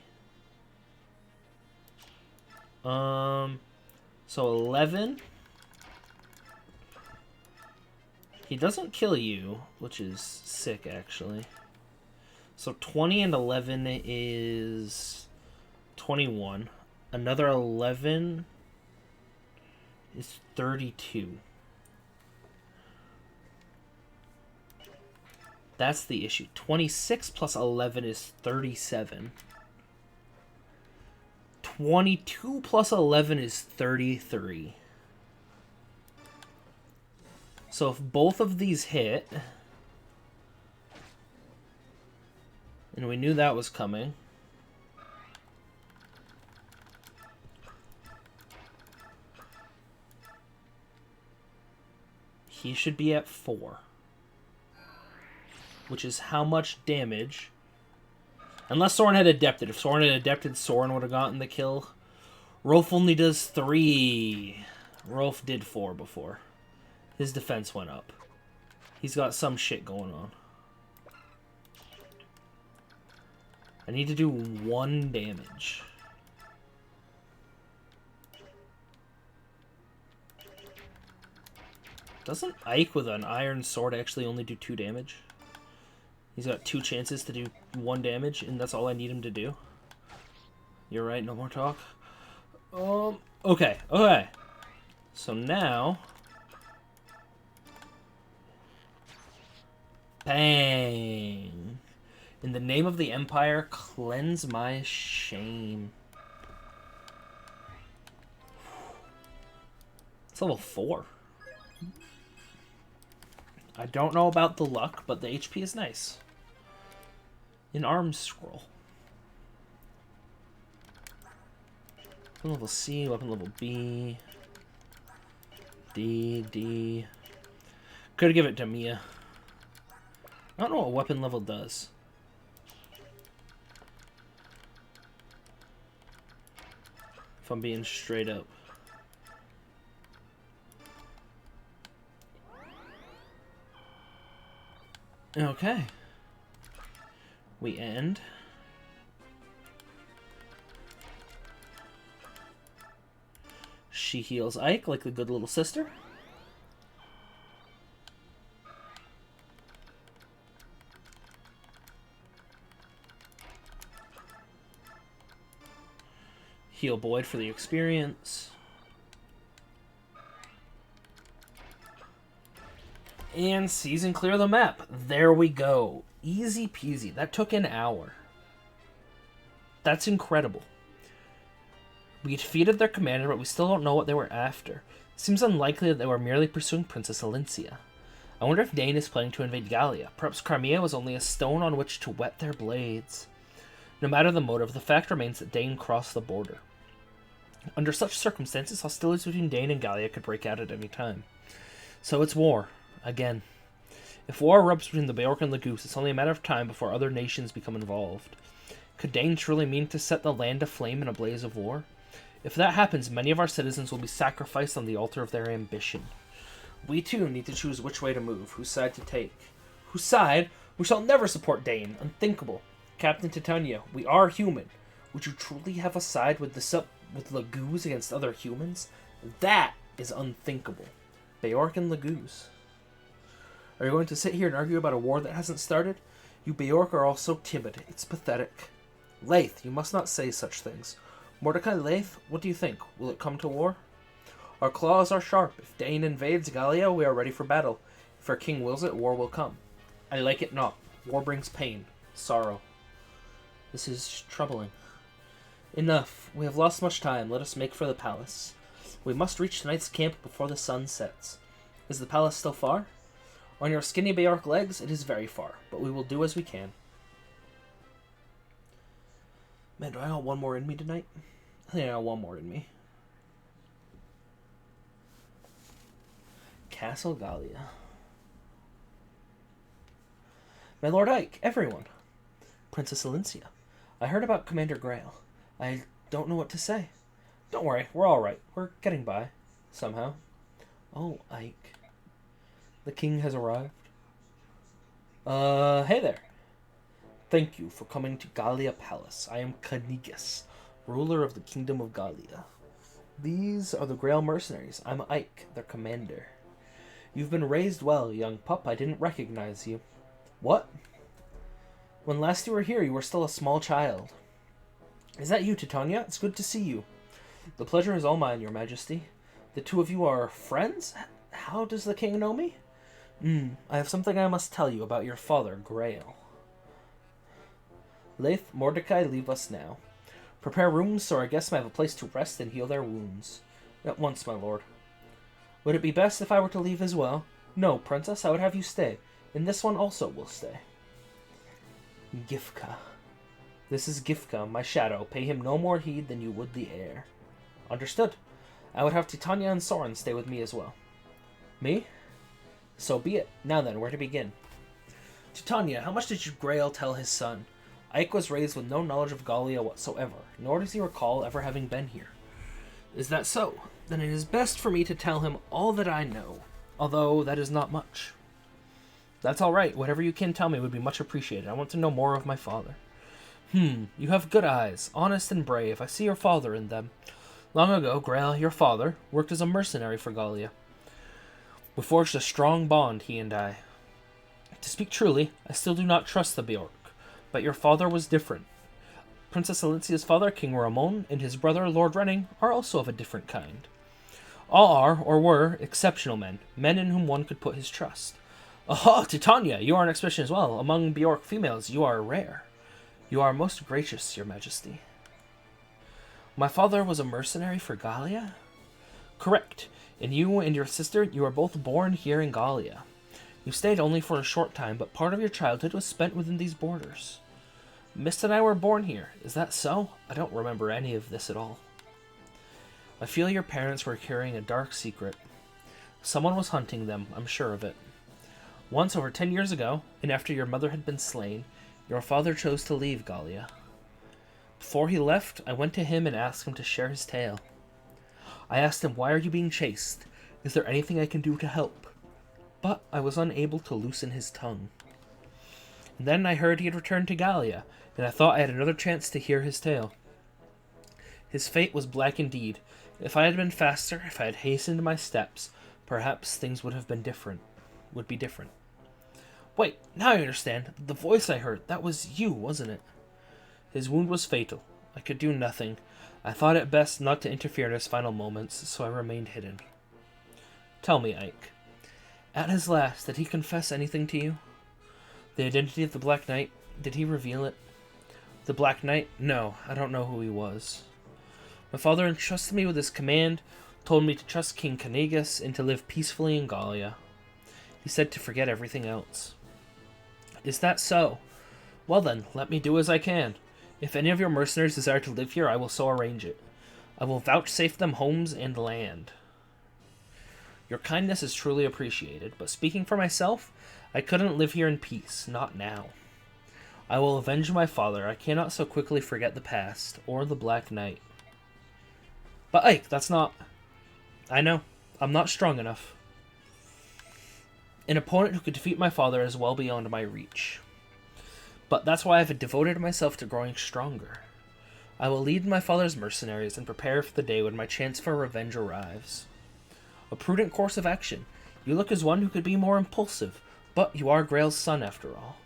So 11. He doesn't kill you, which is sick, actually. So 20 and 11 is 21. Another 11 is 32. That's the issue. 26 plus 11 is 37. 22 plus 11 is 33. So if both of these hit, and we knew that was coming, he should be at 4. Which is how much damage... Unless Soren had adapted. If Soren had adapted, Soren would have gotten the kill. Rolf only does 3. Rolf did 4 before. His defense went up. He's got some shit going on. I need to do 1 damage. Doesn't Ike with an iron sword actually only do 2 damage? He's got 2 chances to do 1 damage, and that's all I need him to do. You're right, no more talk. Okay. So now... Bang! In the name of the Empire, cleanse my shame. It's level 4. I don't know about the luck, but the HP is nice. An arm scroll. Weapon level C, weapon level B. D. Could give it to Mia. I don't know what weapon level does. If I'm being straight up. Okay. We end. She heals Ike like the good little sister. Heal Boyd for the experience. And seize and clear the map. There we go. Easy peasy. That took an hour. That's incredible. We defeated their commander, but we still don't know what they were after. It seems unlikely that they were merely pursuing Princess Alincia. I wonder if Dane is planning to invade Gallia. Perhaps Crimea was only a stone on which to whet their blades. No matter the motive, the fact remains that Dane crossed the border. Under such circumstances, hostilities between Dane and Gallia could break out at any time. So it's war. Again. If war erupts between the Beorc and the Goose, it's only a matter of time before other nations become involved. Could Dane truly mean to set the land aflame in a blaze of war? If that happens, many of our citizens will be sacrificed on the altar of their ambition. We too need to choose which way to move, whose side to take. Whose side? We shall never support Dane. Unthinkable. Captain Titania, we are human. Would you truly have a side with Laguz against other humans? That is unthinkable. Beorc and Laguz. Are you going to sit here and argue about a war that hasn't started? You Beorc are all so timid. It's pathetic. Leith, you must not say such things. Mordecai Leith, what do you think? Will it come to war? Our claws are sharp. If Dane invades Gallia, we are ready for battle. If our king wills it, war will come. I like it not. War brings pain, sorrow. This is troubling. Enough. We have lost much time. Let us make for the palace. We must reach tonight's camp before the sun sets. Is the palace still far? On your skinny Beorc legs, it is very far, but we will do as we can. Man, do I got one more in me tonight? I think I got one more in me. Castle Gallia. My Lord Ike, everyone. Princess Alicia. I heard about Commander Grail. I don't know what to say. Don't worry, we're all right. We're getting by. Somehow. Oh, Ike. The king has arrived. Hey there. Thank you for coming to Gallia Palace. I am Canigus, ruler of the Kingdom of Gallia. These are the Grail mercenaries. I'm Ike, their commander. You've been raised well, young pup. I didn't recognize you. What? When last you were here, you were still a small child. Is that you, Titania? It's good to see you. The pleasure is all mine, your majesty. The two of you are friends? How does the king know me? I have something I must tell you about your father, Grail. Leith, Mordecai, leave us now. Prepare rooms so our guests may have a place to rest and heal their wounds. At once, my lord. Would it be best if I were to leave as well? No, princess, I would have you stay. And this one also will stay. Gifka. This is Gifka, my shadow. Pay him no more heed than you would the air. Understood. I would have Titania and Soren stay with me as well. Me? So be it. Now then, where to begin? Titania, how much did Grail tell his son? Ike was raised with no knowledge of Gallia whatsoever, nor does he recall ever having been here. Is that so? Then it is best for me to tell him all that I know, although that is not much. That's all right. Whatever you can tell me would be much appreciated. I want to know more of my father. You have good eyes, honest and brave. I see your father in them. Long ago, Grail, your father, worked as a mercenary for Gallia. We forged a strong bond, he and I. To speak truly, I still do not trust the Beorc, but your father was different. Princess Alicia's father, King Ramon, and his brother, Lord Renning, are also of a different kind. All are, or were, exceptional men in whom one could put his trust. Aha, Titania, you are an exception as well. Among Beorc females, you are rare. You are most gracious, your majesty. My father was a mercenary for Gallia? Correct. And you and your sister, you were both born here in Gallia. You stayed only for a short time, but part of your childhood was spent within these borders. Mist and I were born here. Is that so? I don't remember any of this at all. I feel your parents were carrying a dark secret. Someone was hunting them, I'm sure of it. Once, over 10 years ago, and after your mother had been slain, your father chose to leave Gallia. Before he left, I went to him and asked him to share his tale. I asked him, why are you being chased? Is there anything I can do to help? But I was unable to loosen his tongue. And then I heard he had returned to Gallia, and I thought I had another chance to hear his tale. His fate was black indeed. If I had been faster, if I had hastened my steps, perhaps things would be different. Wait, now I understand. The voice I heard, that was you, wasn't it? His wound was fatal. I could do nothing. I thought it best not to interfere in his final moments, so I remained hidden. Tell me, Ike. At his last, did he confess anything to you? The identity of the Black Knight, did he reveal it? The Black Knight? No, I don't know who he was. My father entrusted me with his command, told me to trust King Canigus, and to live peacefully in Gallia. He said to forget everything else. Is that so? Well then, let me do as I can. If any of your mercenaries desire to live here, I will so arrange it. I will vouchsafe them homes and land. Your kindness is truly appreciated, but speaking for myself, I couldn't live here in peace, not now. I will avenge my father. I cannot so quickly forget the past, or the Black Knight. But Ike, that's not... I know. I'm not strong enough. An opponent who could defeat my father is well beyond my reach. But that's why I've devoted myself to growing stronger. I will lead my father's mercenaries and prepare for the day when my chance for revenge arrives. A prudent course of action. You look as one who could be more impulsive, but you are Grail's son after all.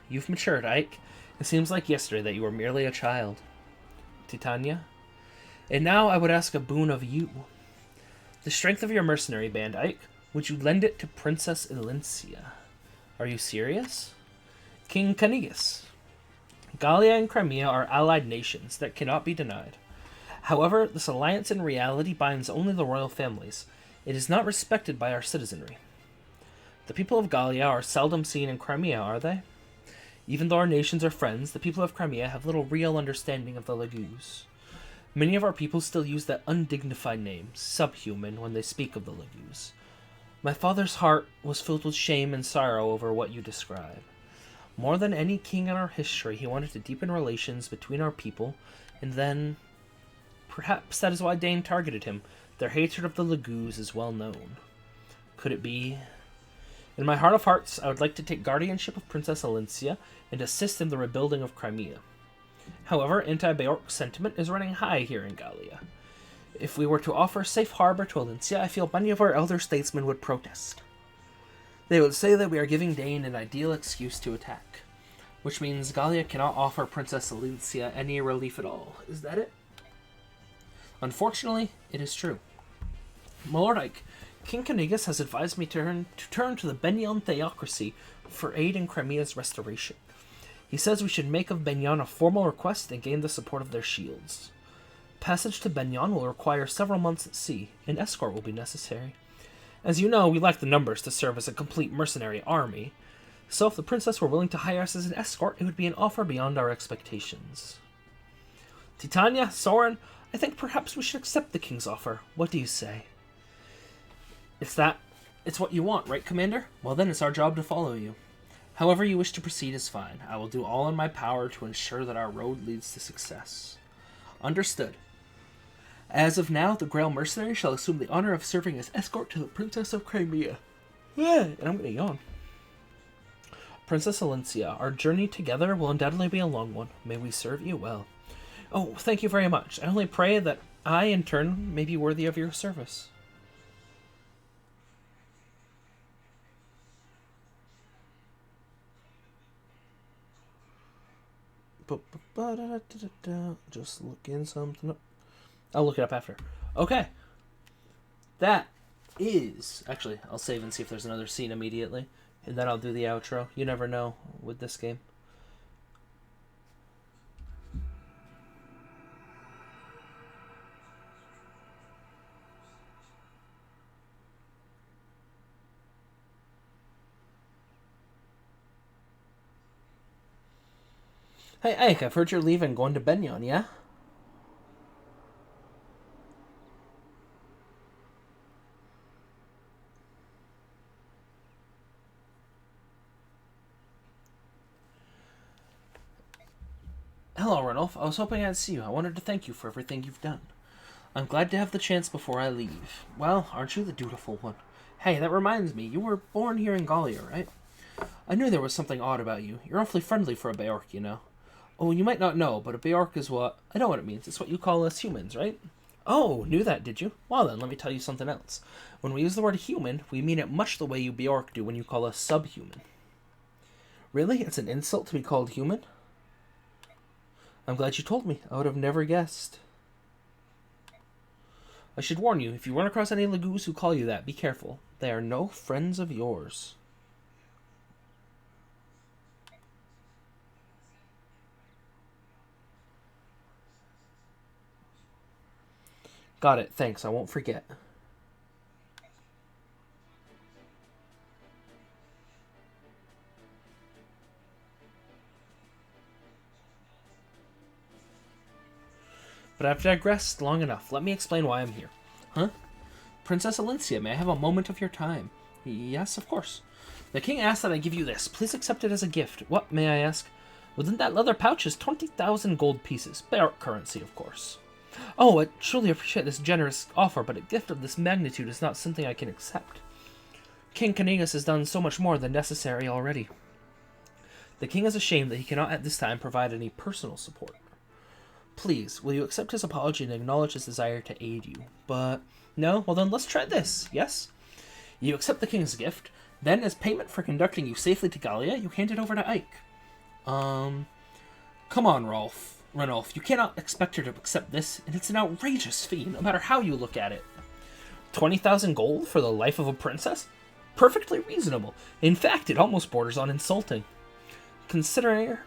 You've matured, Ike. It seems like yesterday that you were merely a child. Titania? And now I would ask a boon of you. The strength of your mercenary band, Ike. Would you lend it to Princess Elincia? Are you serious? King Canigus. Gallia and Crimea are allied nations that cannot be denied. However, this alliance in reality binds only the royal families. It is not respected by our citizenry. The people of Gallia are seldom seen in Crimea, are they? Even though our nations are friends, the people of Crimea have little real understanding of the Laguz. Many of our people still use that undignified name, subhuman, when they speak of the Laguz. My father's heart was filled with shame and sorrow over what you describe. More than any king in our history, he wanted to deepen relations between our people, and then... Perhaps that is why Dane targeted him. Their hatred of the Laguz is well known. Could it be... In my heart of hearts, I would like to take guardianship of Princess Elincia and assist in the rebuilding of Crimea. However, anti-Beorc sentiment is running high here in Gallia. If we were to offer safe harbor to Elincia, I feel many of our elder statesmen would protest. They would say that we are giving Dane an ideal excuse to attack, which means Gallia cannot offer Princess Elincia any relief at all. Is that it? Unfortunately, it is true. My Lord Ike, King Canigus has advised me to turn to the Benyon theocracy for aid in Crimea's restoration. He says we should make of Benyon a formal request and gain the support of their shields. Passage to Benyon will require several months at sea. An escort will be necessary. As you know, we lack the numbers to serve as a complete mercenary army, so if the princess were willing to hire us as an escort, it would be an offer beyond our expectations. Titania, Soren, I think perhaps we should accept the king's offer. What do you say? It's what you want, right, Commander? Well then, it's our job to follow you. However you wish to proceed is fine. I will do all in my power to ensure that our road leads to success. Understood. As of now, the Grail mercenary shall assume the honor of serving as escort to the Princess of Crimea. And I'm gonna yawn. Princess Elincia, our journey together will undoubtedly be a long one. May we serve you well. Oh, thank you very much. I only pray that I, in turn, may be worthy of your service. Just looking something up. I'll look it up after. Okay. That is... Actually, I'll save and see if there's another scene immediately. And then I'll do the outro. You never know with this game. Hey, Ike, I've heard you're leaving, going to Benyon, yeah? Hello, Ranulph. I was hoping I'd see you. I wanted to thank you for everything you've done. I'm glad to have the chance before I leave. Well, aren't you the dutiful one? Hey, that reminds me, you were born here in Gallia, right? I knew there was something odd about you. You're awfully friendly for a Beorc, you know. Oh, you might not know, but a Beorc is what... I know what it means. It's what you call us humans, right? Oh, knew that, did you? Well then, let me tell you something else. When we use the word human, we mean it much the way you Beorc do when you call us subhuman. Really? It's an insult to be called human? I'm glad you told me. I would have never guessed. I should warn you, if you run across any Laguz who call you that, be careful. They are no friends of yours. Got it. Thanks. I won't forget. But I've digressed long enough. Let me explain why I'm here. Huh? Princess Alencia, may I have a moment of your time? Yes, of course. The king asked that I give you this. Please accept it as a gift. What, may I ask? Within that leather pouch is 20,000 gold pieces. Barrack currency, of course. Oh, I truly appreciate this generous offer, but a gift of this magnitude is not something I can accept. King Canegas has done so much more than necessary already. The king is ashamed that he cannot at this time provide any personal support. Please, will you accept his apology and acknowledge his desire to aid you? But, no? Well then, let's try this, yes? You accept the king's gift, then as payment for conducting you safely to Gallia, you hand it over to Ike. Come on, Ranulf, you cannot expect her to accept this, and it's an outrageous fee, no matter how you look at it. 20,000 gold for the life of a princess? Perfectly reasonable. In fact, it almost borders on insulting. Considering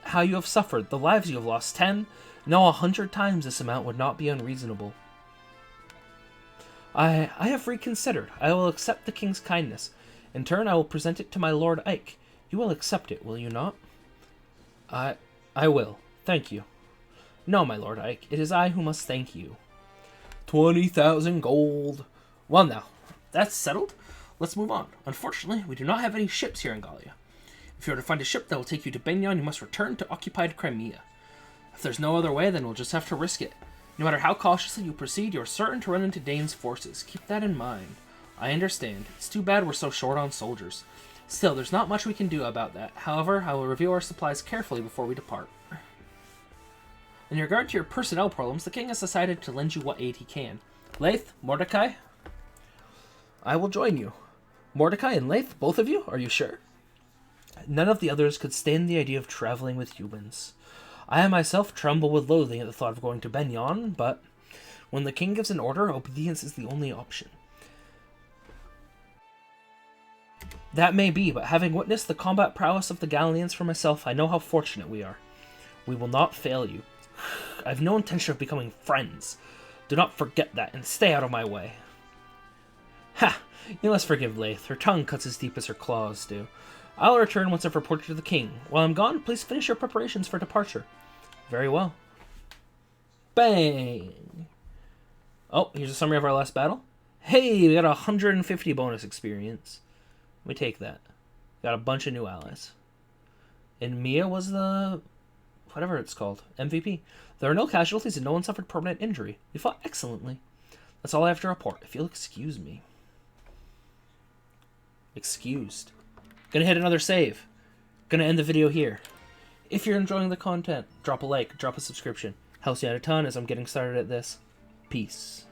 how you have suffered, the lives you have lost 10, no 100 times this amount would not be unreasonable. I have reconsidered. I will accept the king's kindness. In turn, I will present it to my Lord Ike. You will accept it, will you not? I will. Thank you. No, my Lord Ike, it is I who must thank you. 20,000 gold. Well now, that's settled. Let's move on. Unfortunately, we do not have any ships here in Gallia. If you are to find a ship that will take you to Benyon, you must return to occupied Crimea. If there's no other way, then we'll just have to risk it. No matter how cautiously you proceed, you're certain to run into Dane's forces. Keep that in mind. I understand. It's too bad we're so short on soldiers. Still, there's not much we can do about that. However, I will review our supplies carefully before we depart. In regard to your personnel problems, the king has decided to lend you what aid he can. Leith, Mordecai? I will join you. Mordecai and Leith, both of you? Are you sure? None of the others could stand the idea of traveling with humans. I myself tremble with loathing at the thought of going to Benyon, but when the king gives an order, obedience is the only option. That may be, but having witnessed the combat prowess of the Gallians for myself, I know how fortunate we are. We will not fail you. I have no intention of becoming friends. Do not forget that, and stay out of my way. Ha! You must forgive Leith. Her tongue cuts as deep as her claws do. I'll return once I've reported to the king. While I'm gone, please finish your preparations for departure. Very well. Bang! Oh, here's a summary of our last battle. Hey, we got 150 bonus experience. We take that. Got a bunch of new allies. And Mia was the... whatever it's called. MVP. There are no casualties and no one suffered permanent injury. We fought excellently. That's all I have to report. If you'll excuse me. Excused. Gonna hit another save. Gonna end the video here. If you're enjoying the content, drop a like, drop a subscription. Helps me out a ton as I'm getting started at this. Peace.